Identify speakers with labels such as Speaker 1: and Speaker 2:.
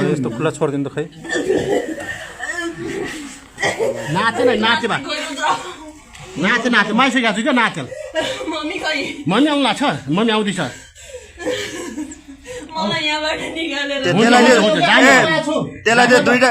Speaker 1: यस्तो खुला छोडिदिनु त खै
Speaker 2: नाचे बा नाचे माइसो गएको छु क्या नाचेल मम्मी आउनु लाग्छ मम्मी आउँदैछ
Speaker 3: त्यसलाई दुईटा